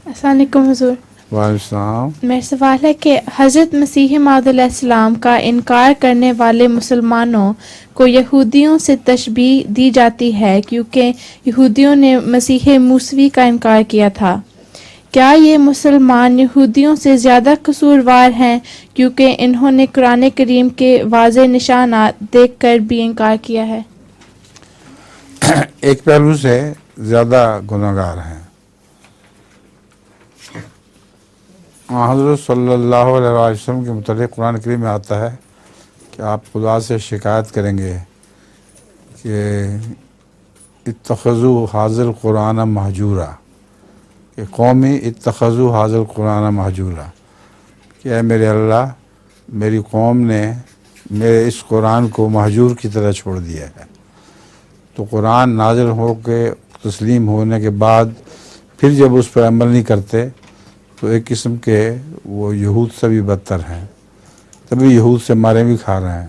السلام علیکم حضور. وعلیکم السلام. میرا سوال ہے کہ حضرت مسیح موعود علیہ السلام کا انکار کرنے والے مسلمانوں کو یہودیوں سے تشبیہ دی جاتی ہے کیونکہ یہودیوں نے مسیح موسوی کا انکار کیا تھا. کیا یہ مسلمان یہودیوں سے زیادہ قصوروار ہیں کیونکہ انہوں نے قرآن کریم کے واضح نشانات دیکھ کر بھی انکار کیا ہے؟ ایک پہلو سے زیادہ گناہگار ہیں. حضرت صلی اللہ علیہ وسلم کے متعلق قرآن کریم میں آتا ہے کہ آپ خدا سے شکایت کریں گے کہ اتخذوا حاذا القرآن مہجورا، کہ قومی اتخذوا حاذا القرآن مہجورا، کہ اے میرے اللہ میری قوم نے میرے اس قرآن کو مہجور کی طرح چھوڑ دیا ہے. تو قرآن نازل ہو کے تسلیم ہونے کے بعد پھر جب اس پر عمل نہیں کرتے تو ایک قسم کے وہ یہود سے بھی بدتر ہیں، تبھی یہود سے مارے بھی کھا رہے ہیں.